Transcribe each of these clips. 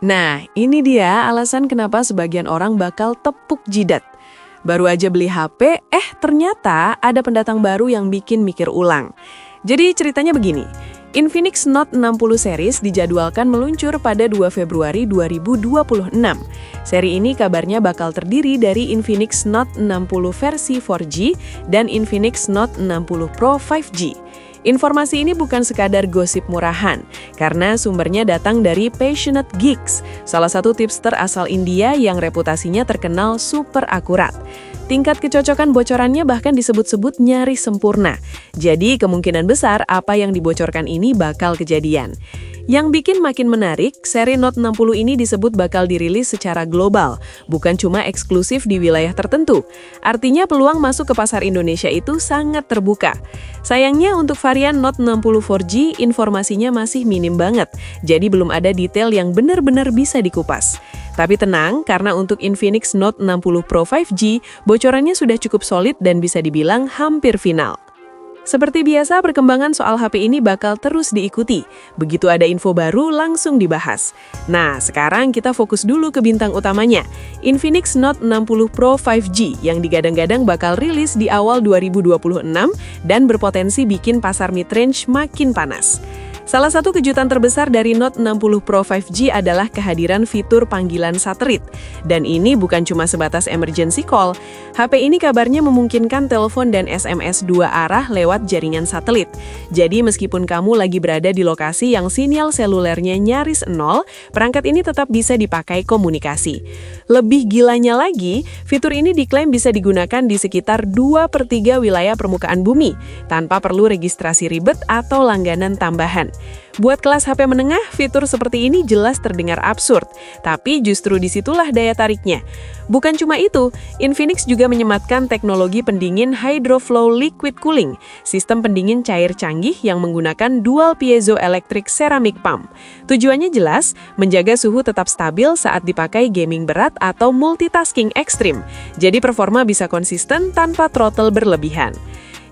Nah, ini dia alasan kenapa sebagian orang bakal tepuk jidat. Baru aja beli HP, ternyata ada pendatang baru yang bikin mikir ulang. Jadi ceritanya begini, Infinix Note 60 series dijadwalkan meluncur pada 2 Februari 2026. Seri ini kabarnya bakal terdiri dari Infinix Note 60 versi 4G dan Infinix Note 60 Pro 5G. Informasi ini bukan sekadar gosip murahan, karena sumbernya datang dari Passionate Geeks, salah satu tipster asal India yang reputasinya terkenal super akurat. Tingkat kecocokan bocorannya bahkan disebut-sebut nyaris sempurna. Jadi kemungkinan besar apa yang dibocorkan ini bakal kejadian. Yang bikin makin menarik, seri Note 60 ini disebut bakal dirilis secara global, bukan cuma eksklusif di wilayah tertentu. Artinya peluang masuk ke pasar Indonesia itu sangat terbuka. Sayangnya untuk varian Note 60 4G, informasinya masih minim banget, jadi belum ada detail yang benar-benar bisa dikupas. Tapi tenang, karena untuk Infinix Note 60 Pro 5G, bocorannya sudah cukup solid dan bisa dibilang hampir final. Seperti biasa, perkembangan soal HP ini bakal terus diikuti. Begitu ada info baru, langsung dibahas. Nah, sekarang kita fokus dulu ke bintang utamanya, Infinix Note 60 Pro 5G yang digadang-gadang bakal rilis di awal 2026 dan berpotensi bikin pasar mid-range makin panas. Salah satu kejutan terbesar dari Note 60 Pro 5G adalah kehadiran fitur panggilan satelit. Dan ini bukan cuma sebatas emergency call. HP ini kabarnya memungkinkan telepon dan SMS dua arah lewat jaringan satelit. Jadi meskipun kamu lagi berada di lokasi yang sinyal selulernya nyaris nol, perangkat ini tetap bisa dipakai komunikasi. Lebih gilanya lagi, fitur ini diklaim bisa digunakan di sekitar 2/3 wilayah permukaan bumi, tanpa perlu registrasi ribet atau langganan tambahan. Buat kelas HP menengah, fitur seperti ini jelas terdengar absurd, tapi justru disitulah daya tariknya. Bukan cuma itu, Infinix juga menyematkan teknologi pendingin Hydroflow Liquid Cooling, sistem pendingin cair canggih yang menggunakan dual piezoelectric ceramic pump. Tujuannya jelas, menjaga suhu tetap stabil saat dipakai gaming berat atau multitasking ekstrim, jadi performa bisa konsisten tanpa throttle berlebihan.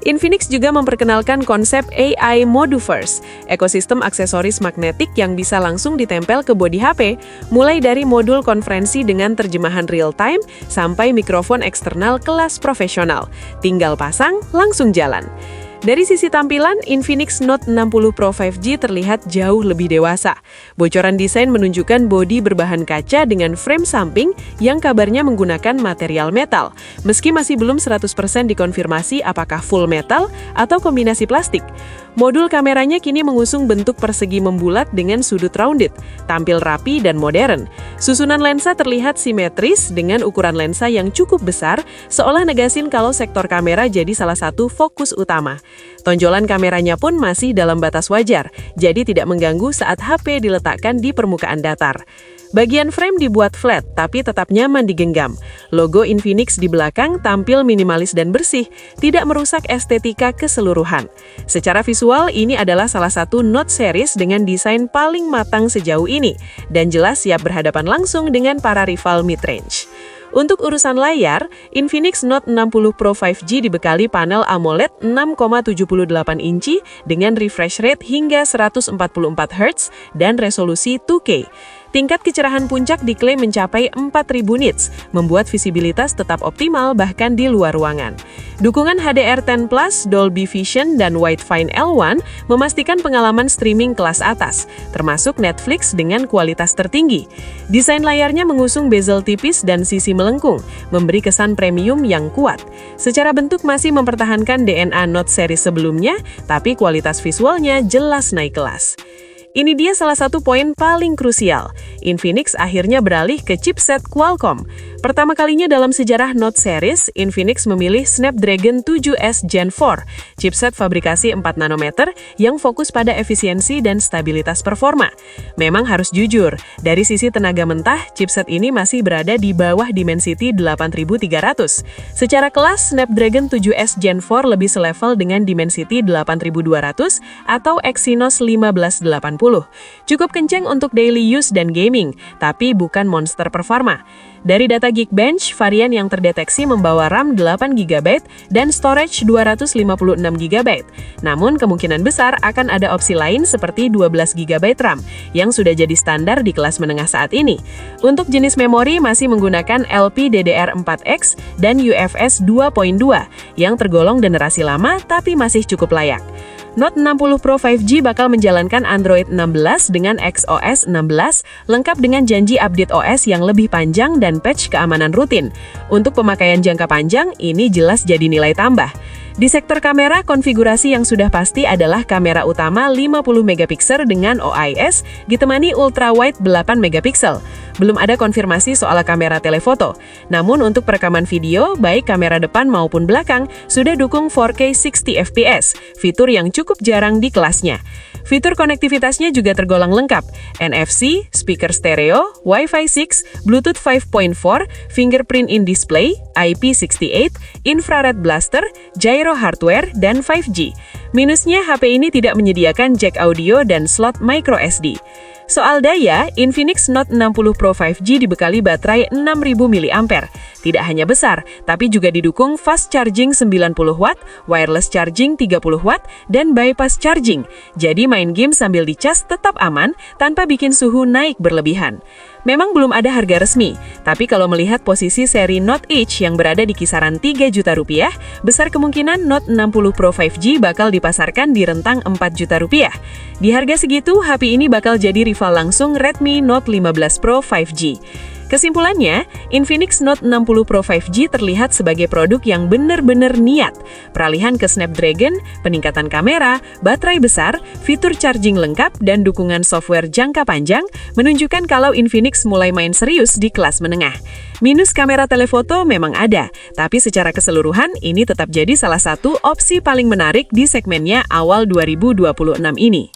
Infinix juga memperkenalkan konsep AI Moduverse, ekosistem aksesoris magnetik yang bisa langsung ditempel ke bodi HP, mulai dari modul konferensi dengan terjemahan real-time sampai mikrofon eksternal kelas profesional. Tinggal pasang, langsung jalan. Dari sisi tampilan, Infinix Note 60 Pro 5G terlihat jauh lebih dewasa. Bocoran desain menunjukkan bodi berbahan kaca dengan frame samping yang kabarnya menggunakan material metal, meski masih belum 100% dikonfirmasi apakah full metal atau kombinasi plastik. Modul kameranya kini mengusung bentuk persegi membulat dengan sudut rounded, tampil rapi dan modern. Susunan lensa terlihat simetris dengan ukuran lensa yang cukup besar, seolah negasin kalau sektor kamera jadi salah satu fokus utama. Tonjolan kameranya pun masih dalam batas wajar, jadi tidak mengganggu saat HP diletakkan di permukaan datar. Bagian frame dibuat flat, tapi tetap nyaman digenggam. Logo Infinix di belakang tampil minimalis dan bersih, tidak merusak estetika keseluruhan. Secara visual, ini adalah salah satu Note series dengan desain paling matang sejauh ini, dan jelas siap berhadapan langsung dengan para rival mid-range. Untuk urusan layar, Infinix Note 60 Pro 5G dibekali panel AMOLED 6,78 inci dengan refresh rate hingga 144 Hz dan resolusi 2K. Tingkat kecerahan puncak diklaim mencapai 4000 nits, membuat visibilitas tetap optimal bahkan di luar ruangan. Dukungan HDR10+, Dolby Vision, dan Widefine L1 memastikan pengalaman streaming kelas atas, termasuk Netflix dengan kualitas tertinggi. Desain layarnya mengusung bezel tipis dan sisi melengkung, memberi kesan premium yang kuat. Secara bentuk masih mempertahankan DNA Note series sebelumnya, tapi kualitas visualnya jelas naik kelas. Ini dia salah satu poin paling krusial. Infinix akhirnya beralih ke chipset Qualcomm. Pertama kalinya dalam sejarah Note series, Infinix memilih Snapdragon 7S Gen 4, chipset fabrikasi 4 nanometer yang fokus pada efisiensi dan stabilitas performa. Memang harus jujur, dari sisi tenaga mentah, chipset ini masih berada di bawah Dimensity 8300. Secara kelas, Snapdragon 7S Gen 4 lebih selevel dengan Dimensity 8200 atau Exynos 1580. Cukup kenceng untuk daily use dan gaming, tapi bukan monster performa. Dari data Geekbench, varian yang terdeteksi membawa RAM 8GB dan storage 256GB. Namun, kemungkinan besar akan ada opsi lain seperti 12GB RAM, yang sudah jadi standar di kelas menengah saat ini. Untuk jenis memori masih menggunakan LPDDR4X dan UFS 2.2, yang tergolong generasi lama tapi masih cukup layak. Note 60 Pro 5G bakal menjalankan Android 16 dengan XOS 16, lengkap dengan janji update OS yang lebih panjang dan patch keamanan rutin. Untuk pemakaian jangka panjang, ini jelas jadi nilai tambah. Di sektor kamera, konfigurasi yang sudah pasti adalah kamera utama 50MP dengan OIS, ditemani ultrawide 8MP. Belum ada konfirmasi soal kamera telefoto. Namun untuk perekaman video, baik kamera depan maupun belakang, sudah dukung 4K 60fps, fitur yang cukup jarang di kelasnya. Fitur konektivitasnya juga tergolong lengkap, NFC, speaker stereo, Wi-Fi 6, Bluetooth 5.4, fingerprint in display, IP68, infrared blaster, gyro hardware, dan 5G. Minusnya, HP ini tidak menyediakan jack audio dan slot microSD. Soal daya, Infinix Note 60 Pro 5G dibekali baterai 6000 mAh. Tidak hanya besar, tapi juga didukung fast charging 90W, wireless charging 30W, dan bypass charging. Jadi main game sambil dicas tetap aman, tanpa bikin suhu naik berlebihan. Memang belum ada harga resmi, tapi kalau melihat posisi seri Note Edge yang berada di kisaran 3 juta rupiah, besar kemungkinan Note 60 Pro 5G bakal dipasarkan di rentang 4 juta rupiah. Di harga segitu, HP ini bakal jadi rival langsung Redmi Note 15 Pro 5G. Kesimpulannya, Infinix Note 60 Pro 5G terlihat sebagai produk yang benar-benar niat. Peralihan ke Snapdragon, peningkatan kamera, baterai besar, fitur charging lengkap, dan dukungan software jangka panjang menunjukkan kalau Infinix mulai main serius di kelas menengah. Minus kamera telefoto memang ada, tapi secara keseluruhan ini tetap jadi salah satu opsi paling menarik di segmennya awal 2026 ini.